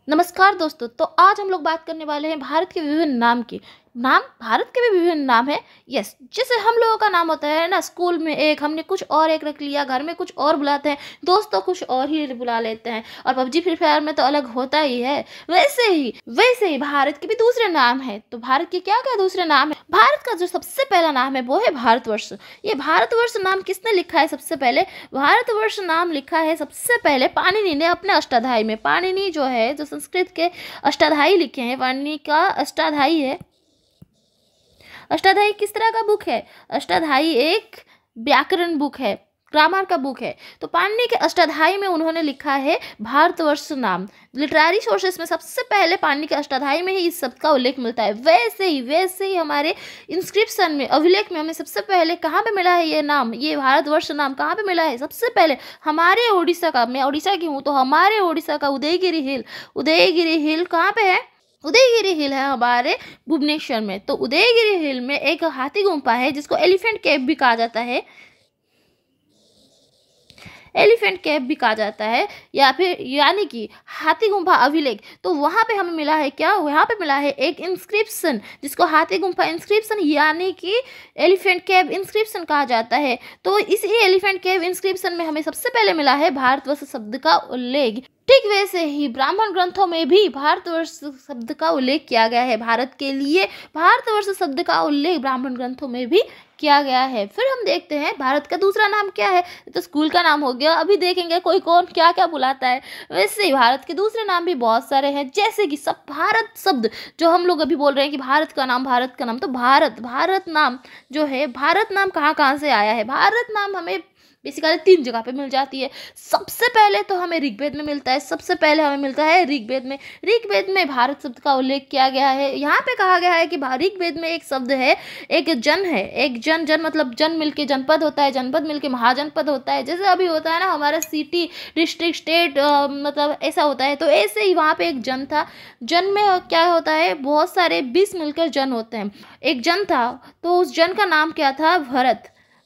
नमस्कार दोस्तों। तो आज हम लोग बात करने वाले हैं भारत के विभिन्न नाम की। भारत के भी विभिन्न नाम है। यस, जैसे हम लोगों का नाम होता है ना, स्कूल में एक हमने कुछ और एक रख लिया, घर में कुछ और बुलाते हैं, दोस्तों कुछ और ही बुला लेते हैं, और पबजी फ्री फायर में तो अलग होता ही है। वैसे ही भारत के भी दूसरे नाम है। तो भारत के क्या क्या दूसरे नाम है? भारत का जो सबसे पहला नाम है वो है भारतवर्ष। ये भारतवर्ष नाम किसने लिखा है? सबसे पहले भारतवर्ष नाम लिखा है सबसे पहले पाणिनि ने अपने अष्टाध्यायी में। पाणिनि जो है, जो संस्कृत के अष्टाध्यायी लिखे हैं, पाणिनि का अष्टाध्यायी है। अष्टाध्यायी किस तरह का बुक है? अष्टाध्यायी एक व्याकरण बुक है, ग्रामर का बुक है। तो पाणिनि के अष्टाध्यायी में उन्होंने लिखा है भारतवर्ष नाम। लिटरेरी सोर्सेस में सबसे पहले पाणिनि के अष्टाध्यायी में ही इस शब्द का उल्लेख मिलता है। वैसे ही हमारे इंस्क्रिप्शन में, अभिलेख में हमें सबसे पहले कहाँ पे मिला है ये नाम? ये भारतवर्ष नाम कहाँ पे मिला है? सबसे पहले हमारे उड़ीसा का। मैं उड़ीसा की हूँ, तो हमारे उड़ीसा का उदयगिरी हिल कहाँ पे है? उदयगिरी हिल है हमारे भुवनेश्वर में। तो उदयगिरी हिल में एक हाथी गुम्फा है जिसको एलिफेंट केव भी कहा जाता है। या फिर यानी कि हाथी गुम्फा अभिलेख। तो वहाँ पे हमें मिला है क्या? वहाँ पे मिला है एक इंस्क्रिप्शन जिसको हाथी गुम्फा इंस्क्रिप्शन यानी कि एलिफेंट केव इंस्क्रिप्शन कहा जाता है। तो इसी एलिफेंट केव इंस्क्रिप्शन में हमें सबसे पहले मिला है भारतवर्ष शब्द का उल्लेख। ठीक वैसे ही ब्राह्मण ग्रंथों में भी भारतवर्ष शब्द का उल्लेख किया गया है। भारत के लिए भारतवर्ष शब्द का उल्लेख ब्राह्मण ग्रंथों में भी किया गया है। फिर हम देखते हैं भारत का दूसरा नाम क्या है। तो स्कूल का नाम हो गया, अभी देखेंगे कोई कौन क्या क्या बुलाता है। वैसे ही भारत के दूसरे नाम भी बहुत सारे हैं, जैसे कि सब भारत शब्द जो हम लोग अभी बोल रहे हैं कि भारत का नाम। तो भारत नाम जो है, भारत नाम कहाँ से आया है? भारत नाम हमें बेसिकली 3 जगह पे मिल जाती है। सबसे पहले तो हमें ऋग्वेद में मिलता है। ऋग्वेद में भारत शब्द का उल्लेख किया गया है। यहाँ पे कहा गया है कि ऋग्वेद में एक शब्द है, एक जन मतलब जन मिलके जनपद होता है, जनपद मिलके महाजनपद होता है। जैसे अभी होता है ना हमारा सिटी, डिस्ट्रिक्ट, स्टेट, मतलब ऐसा होता है। तो ऐसे ही वहाँ पे एक जन था। जन में क्या होता है? बहुत सारे 20 मिलकर जन होते हैं। एक जन था, तो उस जन का नाम क्या था?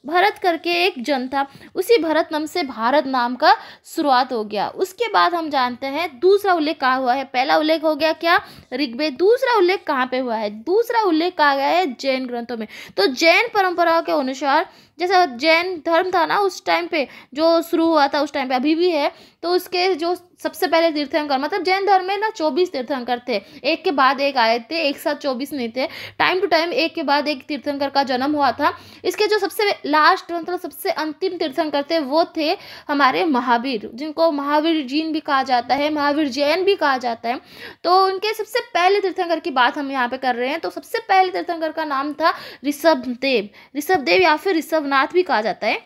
भरत करके एक जन था। उसी भरत नाम से भारत नाम का शुरुआत हो गया। उसके बाद हम जानते हैं दूसरा उल्लेख कहाँ हुआ है। पहला उल्लेख हो गया क्या? ऋग्वेद। दूसरा उल्लेख कहाँ पे हुआ है? दूसरा उल्लेख कहा गया है जैन ग्रंथों में। तो जैन परंपरा के अनुसार, जैसा जैन धर्म था ना उस टाइम पे, जो शुरू हुआ था उस टाइम पे, अभी भी है। तो उसके जो सबसे पहले तीर्थंकर, मतलब जैन धर्म में ना 24 तीर्थंकर थे, एक के बाद एक आए थे, एक साथ 24 नहीं थे। टाइम टू टाइम एक के बाद एक तीर्थंकर का जन्म हुआ था। इसके जो सबसे लास्ट, मतलब सबसे अंतिम तीर्थंकर थे, वो थे हमारे महावीर, जिनको महावीर जीन भी कहा जाता है, महावीर जैन भी कहा जाता है। तो उनके सबसे पहले तीर्थंकर की बात हम यहाँ पे कर रहे हैं। तो सबसे पहले तीर्थंकर का नाम था ऋषभदेव या फिर ऋषभनाथ भी कहा जाता है।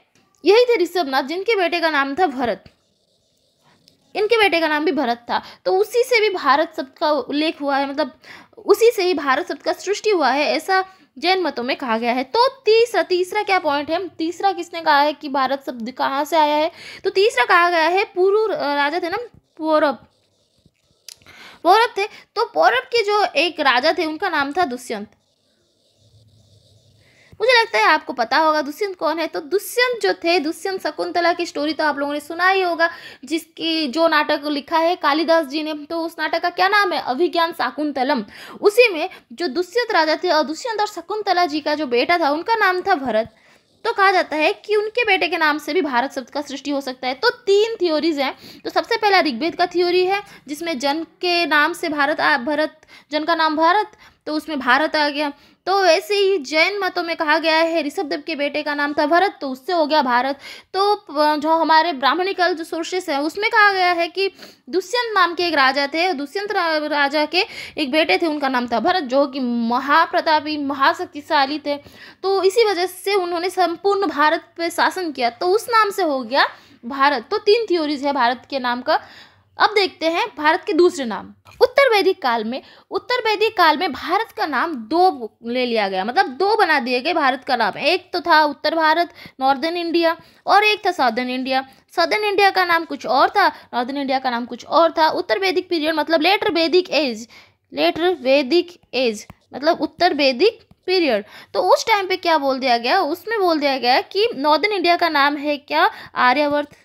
यही थे ऋषभनाथ, जिनके बेटे का नाम था भरत। इनके बेटे का नाम भी भरत था। तो उसी से भी भारत शब्द का उल्लेख हुआ है, मतलब उसी से ही भारत शब्द का सृष्टि हुआ है, ऐसा जैन मतों में कहा गया है। तो तीसरा क्या पॉइंट है? तीसरा किसने कहा है कि भारत शब्द कहाँ से आया है? तो तीसरा कहा गया है, पूर्व राजा थे ना, पौरव थे। तो पौरव के जो एक राजा थे उनका नाम था दुष्यंत। मुझे लगता है आपको पता होगा दुष्यंत कौन है। तो दुष्यंत जो थे, दुष्यंत शकुंतला की स्टोरी तो आप लोगों ने सुना ही होगा, जिसकी जो नाटक लिखा है कालिदास जी ने। तो उस नाटक का क्या नाम है? अभिज्ञान शाकुंतलम। उसी में जो दुष्यंत राजा थे और दुष्यंत और शकुंतला जी का जो बेटा था उनका नाम था भरत। तो कहा जाता है कि उनके बेटे के नाम से भी भारत शब्द का सृष्टि हो सकता है। तो 3 थ्योरीज हैं। तो सबसे पहला ऋग्वेद का थ्योरी है, जिसमें जन के नाम से भरत, जन का नाम भारत, तो उसमें भारत आ गया। तो वैसे ही जैन मतों में कहा गया है ऋषभदेव के बेटे का नाम था भरत, तो उससे हो गया भारत। तो जो हमारे ब्राह्मणिकल जो सोर्सेस है उसमें कहा गया है कि दुष्यंत नाम के एक राजा थे, दुष्यंत राजा के एक बेटे थे, उनका नाम था भरत, जो कि महाप्रतापी, महाशक्तिशाली थे। तो इसी वजह से उन्होंने संपूर्ण भारत पे शासन किया, तो उस नाम से हो गया भारत। तो 3 थ्योरीज है भारत के नाम का। अब देखते हैं भारत के दूसरे नाम। उत्तर वैदिक काल में भारत का नाम 2 ले लिया गया, मतलब 2 बना दिए गए भारत का नाम। एक तो था उत्तर भारत, नॉर्दर्न इंडिया, और एक था साउदर्न इंडिया। साउदर्न इंडिया का नाम कुछ और था, नॉर्दर्न इंडिया का नाम कुछ और था। उत्तर वैदिक पीरियड मतलब लेटर वैदिक एज मतलब उत्तर वैदिक पीरियड। तो उस टाइम पे क्या बोल दिया गया? उसमें बोल दिया गया कि नॉर्दर्न इंडिया का नाम है क्या? आर्यावर्त।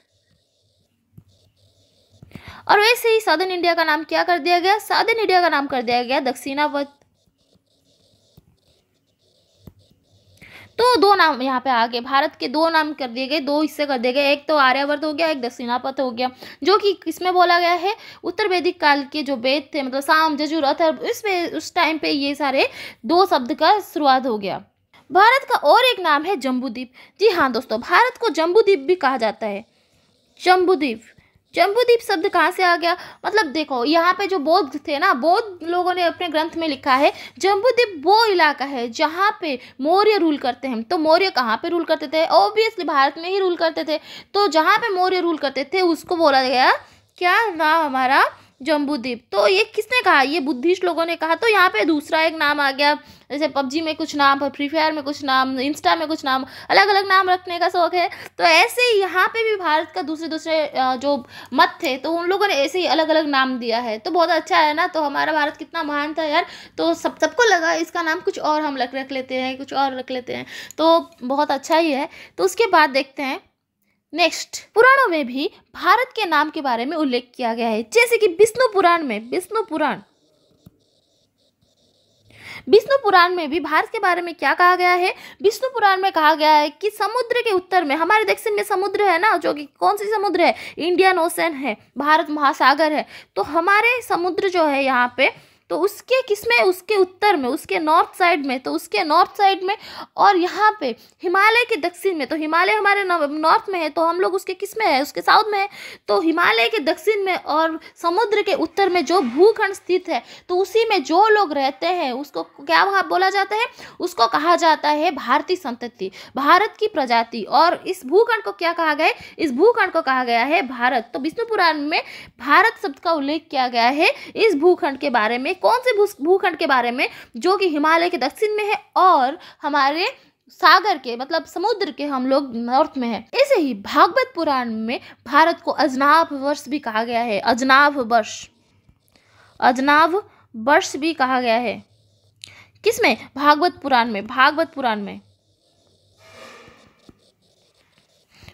और वैसे ही साउदर्न इंडिया का नाम क्या कर दिया गया, साउदर्न इंडिया का नाम कर दिया गया दक्षिणावर्त। तो दो नाम यहाँ पे आ गए, भारत के दो नाम कर दिए गए, दो हिस्से कर दिए गए, एक तो आर्यावर्त हो गया, एक दक्षिणावर्त हो गया, जो कि किसमें बोला गया है, उत्तर वैदिक काल के जो वेद थे, मतलब साम यजुर अथर्व, उस टाइम पे ये सारे दो शब्द का शुरुआत हो गया। भारत का और एक नाम है जम्बूद्वीप। जी हाँ दोस्तों, भारत को जम्बूद्वीप भी कहा जाता है। जम्बूद्वीप, जम्बूद्वीप शब्द कहाँ से आ गया, मतलब देखो यहाँ पे जो बौद्ध थे ना, बौद्ध लोगों ने अपने ग्रंथ में लिखा है जम्बूद्वीप वो इलाका है जहाँ पे मौर्य रूल करते हैं। तो मौर्य कहाँ पे रूल करते थे, ऑब्वियसली भारत में ही रूल करते थे। तो जहाँ पे मौर्य रूल करते थे उसको बोला गया क्या नाम, हमारा जम्बूद्वीप। तो ये किसने कहा, ये बुद्धिस्ट लोगों ने कहा। तो यहाँ पे दूसरा एक नाम आ गया, जैसे पबजी में कुछ नाम, फ्री फायर में कुछ नाम, इंस्टा में कुछ नाम, अलग अलग नाम रखने का शौक है। तो ऐसे ही यहाँ पे भी भारत का दूसरे दूसरे जो मत थे, तो उन लोगों ने ऐसे ही अलग अलग नाम दिया है। तो बहुत अच्छा है ना, तो हमारा भारत कितना महान था यार। तो सबको लगा इसका नाम कुछ और हम रख लेते हैं, कुछ और रख लेते हैं, तो बहुत अच्छा ही है। तो उसके बाद देखते हैं नेक्स्ट, पुराणों में भी भारत के नाम के बारे में उल्लेख किया गया है, जैसे कि विष्णु पुराण में, विष्णु पुराण में भी भारत के बारे में क्या कहा गया है, विष्णु पुराण में कहा गया है कि समुद्र के उत्तर में, हमारे दक्षिण में समुद्र है ना, जो कि कौन सी समुद्र है, इंडियन ओशन है, भारत महासागर है। तो हमारे समुद्र जो है यहाँ पे, तो उसके किसमें, उसके उत्तर में, उसके नॉर्थ साइड में, तो उसके नॉर्थ साइड में, और यहाँ पे हिमालय के दक्षिण में, तो हिमालय हमारे नॉर्थ में है, तो हम लोग उसके किस में है, उसके साउथ में है। तो हिमालय के दक्षिण में और समुद्र के उत्तर में जो भूखंड स्थित है, तो उसी में जो लोग रहते हैं उसको क्या बोला जाता है, उसको कहा जाता है भारतीय संतति, भारत की प्रजाति। और इस भूखंड को क्या कहा गया है, इस भूखंड को कहा गया है भारत। तो विष्णु पुराण में भारत शब्द का उल्लेख किया गया है इस भूखंड के बारे में। कौन से भूखंड के बारे में, जो कि हिमालय के दक्षिण में है और हमारे सागर के, मतलब समुद्र के हम लोग नॉर्थ में है। ऐसे ही भागवत पुराण में भारत को अजनाभ वर्ष भी कहा गया है, अजनाभ वर्ष, अजनाभ वर्ष भी कहा गया है। किसमें, भागवत पुराण में, भागवत पुराण में,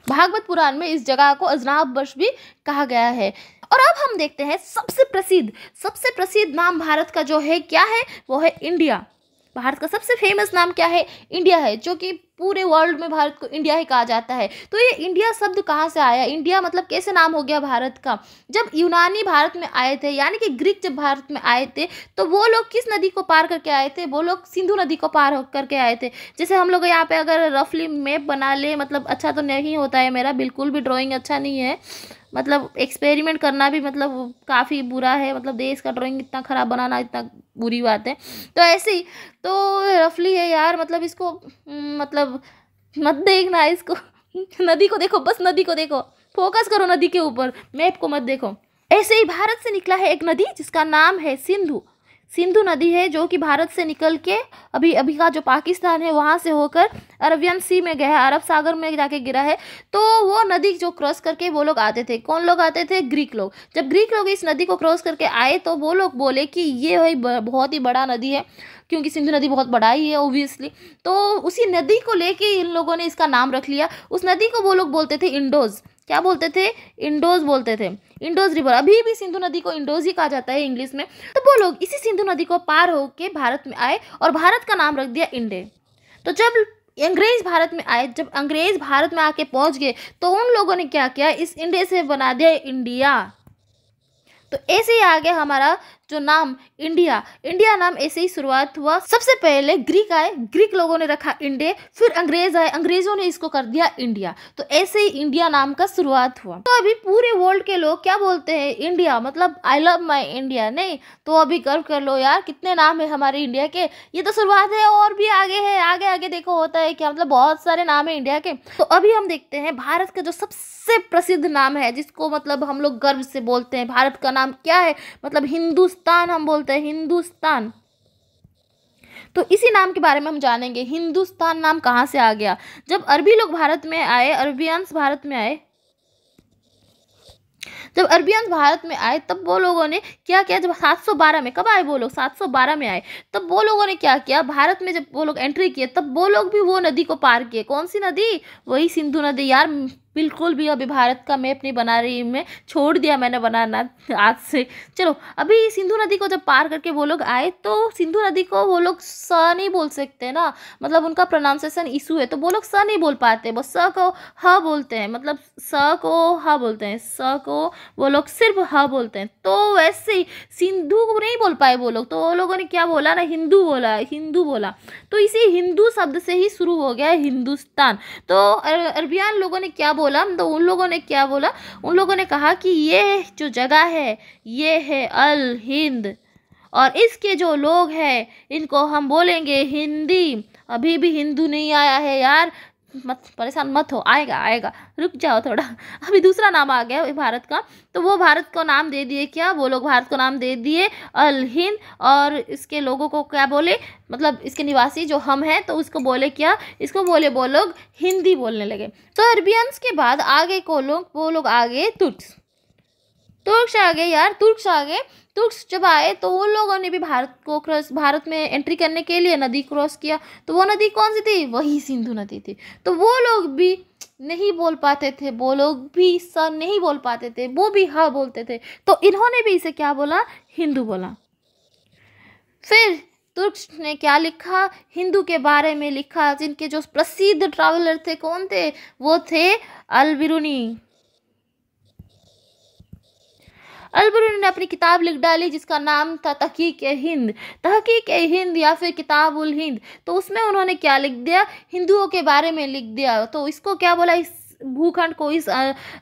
भागवत पुराण में इस जगह को अजनाभ वर्ष भी कहा गया है। और अब हम देखते हैं सबसे प्रसिद्ध नाम भारत का जो है क्या है, वो है इंडिया। भारत का सबसे फेमस नाम क्या है, इंडिया है, जो कि पूरे वर्ल्ड में भारत को इंडिया ही कहा जाता है। तो ये इंडिया शब्द कहाँ से आया, इंडिया मतलब कैसे नाम हो गया भारत का, जब यूनानी भारत में आए थे, यानी कि ग्रीक जब भारत में आए थे, तो वो लोग किस नदी को पार करके आए थे, वो लोग सिंधु नदी को पार करके आए थे। जैसे हम लोग यहाँ पे अगर रफली मैप बना ले, मतलब अच्छा तो नहीं होता है मेरा, बिल्कुल भी ड्राइंग अच्छा नहीं है, मतलब एक्सपेरिमेंट करना भी मतलब काफ़ी बुरा है, मतलब देश का ड्राइंग इतना ख़राब बनाना इतना बुरी बात है। तो ऐसे ही तो रफली है यार, मतलब इसको मतलब मत देखना इसको नदी को देखो, बस नदी को देखो, फोकस करो नदी के ऊपर, मैप को मत देखो। ऐसे ही भारत से निकला है एक नदी जिसका नाम है सिंधु, सिंधु नदी है, जो कि भारत से निकल के अभी का जो पाकिस्तान है वहाँ से होकर अरबियन सी में गया, अरब सागर में जाके गिरा है। तो वो नदी जो क्रॉस करके वो लोग आते थे, कौन लोग आते थे, ग्रीक लोग। जब ग्रीक लोग इस नदी को क्रॉस करके आए तो वो लोग बोले कि ये भाई बहुत ही बड़ा नदी है, क्योंकि सिंधु नदी बहुत बड़ा ही है ओब्वियसली। तो उसी नदी को लेके इन लोगों ने इसका नाम रख लिया। उस नदी को वो लोग बोलते थे इंडोज, क्या बोलते थे, इंडोज बोलते थे, इंडोज रिवर। अभी भी सिंधु नदी को इंडोज ही कहा जाता है इंग्लिश में। तो वो लोग इसी सिंधु नदी को पार होके भारत में आए और भारत का नाम रख दिया इंडिया। तो जब अंग्रेज भारत में आए, जब अंग्रेज भारत में आके पहुंच गए, तो उन लोगों ने क्या किया, इस इंडिया से बना दिया इंडिया। तो ऐसे ही आ गया हमारा जो नाम इंडिया। इंडिया नाम ऐसे ही शुरुआत हुआ। सबसे पहले ग्रीक आए, ग्रीक लोगों ने रखा इंडिया, फिर अंग्रेज आए, अंग्रेजों ने इसको कर दिया इंडिया। तो ऐसे ही इंडिया नाम का शुरुआत हुआ। तो अभी पूरे वर्ल्ड के लोग क्या बोलते हैं, इंडिया, मतलब आई लव माई इंडिया। नहीं तो अभी गर्व कर लो यार, कितने नाम है हमारे इंडिया के। ये तो शुरुआत है, और भी आगे है, आगे आगे देखो होता है क्या, मतलब बहुत सारे नाम है इंडिया के। तो अभी हम देखते हैं भारत का जो सबसे प्रसिद्ध नाम है, जिसको मतलब हम लोग गर्व से बोलते हैं, भारत का नाम क्या है, मतलब हिंदुस्तान हम बोलते हैं, हिंदुस्तान। तो इसी नाम के बारे में हम जानेंगे, हिंदुस्तान नाम कहाँ से आ गया। जब अरबी लोग भारत में आए, अरबियंस भारत में आए, जब अरबियंस भारत में आए, तब वो लोगों ने क्या किया, जब 712 में, कब आए वो लोग, 712 में आए, तब वो लोगों ने क्या किया, भारत में जब वो लोग एंट्री किए, तब वो लोग भी वो नदी को पार किए। कौन सी नदी, वही सिंधु नदी। यार बिल्कुल भी अभी भारत का मैप नहीं बना रही मैं, छोड़ दिया मैंने बनाना आज से। चलो, अभी सिंधु नदी को जब पार करके वो लोग आए तो सिंधु नदी को वो लोग स नहीं बोल सकते ना, मतलब उनका प्रोनाउंसिएशन इशू है, तो वो लोग स नहीं बोल पाते, वो स को ह बोलते हैं, मतलब स को ह बोलते हैं, स को वो लोग सिर्फ ह बोलते हैं। तो वैसे ही सिंधु को नहीं बोल पाए वो लोग, तो वो लोगों ने क्या बोला ना, हिंदू बोला, हिंदू बोला। तो इसी हिंदू शब्द से ही शुरू हो गया हिंदुस्तान। तो अरबियन लोगों ने क्या बोला, तो उन लोगों ने क्या बोला, उन लोगों ने कहा कि ये जो जगह है ये है अल हिंद, और इसके जो लोग हैं इनको हम बोलेंगे हिंदी। अभी भी हिंदू नहीं आया है यार, मत परेशान मत हो, आएगा आएगा, रुक जाओ थोड़ा। अभी दूसरा नाम आ गया भारत का, तो वो भारत को नाम दे दिए क्या, वो लोग भारत को नाम दे दिए अल हिंद, और इसके लोगों को क्या बोले, मतलब इसके निवासी जो हम हैं तो उसको बोले क्या, इसको बोले वो लोग हिंदी बोलने लगे। तो अरबियंस के बाद आगे को लोग, वो लोग आगे तुर्क्स, तुर्क्स आ गए यार, तुर्क्स आ गए। तुर्क्स जब आए तो उन लोगों ने भी भारत में एंट्री करने के लिए नदी क्रॉस किया। तो वो नदी कौन सी थी, वही सिंधु नदी थी। तो वो लोग भी नहीं बोल पाते थे, वो लोग भी स नहीं बोल पाते थे, वो भी ह बोलते थे, तो इन्होंने भी इसे क्या बोला, हिंदू बोला। फिर तुर्क्स ने क्या लिखा, हिंदू के बारे में लिखा, जिनके जो प्रसिद्ध ट्रैवलर थे कौन थे, वो थे अल बिरूनी। अलबरूनी ने अपनी किताब लिख डाली जिसका नाम था तहकीक-ए-हिंद, तहकीक-ए-हिंद या फिर किताबुल हिंद। तो उसमें उन्होंने क्या लिख दिया, हिंदुओं के बारे में लिख दिया। तो इसको क्या बोला, इस भूखंड को, इस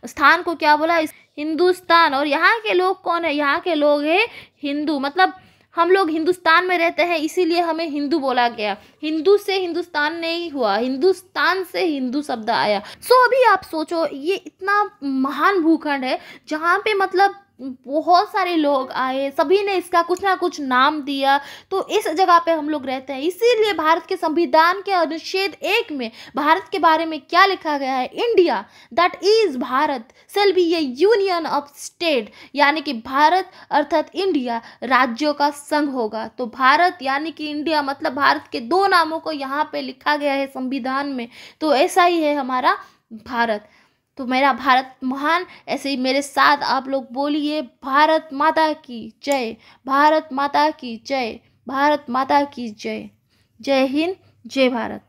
स्थान को क्या बोला, इस हिंदुस्तान। और यहाँ के लोग कौन है, यहाँ के लोग हैं हिंदू, मतलब हम लोग हिंदुस्तान में रहते हैं इसीलिए हमें हिंदू बोला गया। हिंदू से हिंदुस्तान नहीं हुआ, हिंदुस्तान से हिंदू शब्द आया। सो अभी आप सोचो, ये इतना महान भूखंड है जहाँ पे मतलब बहुत सारे लोग आए, सभी ने इसका कुछ ना कुछ नाम दिया, तो इस जगह पे हम लोग रहते हैं। इसीलिए भारत के संविधान के अनुच्छेद 1 में भारत के बारे में क्या लिखा गया है, India that is Bharat shall be A union of state, यानी कि भारत अर्थात इंडिया राज्यों का संघ होगा। तो भारत यानी कि इंडिया, मतलब भारत के 2 नामों को यहाँ पे लिखा गया है संविधान में। तो ऐसा ही है हमारा भारत। तो मेरा भारत महान, ऐसे ही मेरे साथ आप लोग बोलिए, भारत माता की जय, भारत माता की जय, भारत माता की जय। जय हिंद, जय भारत।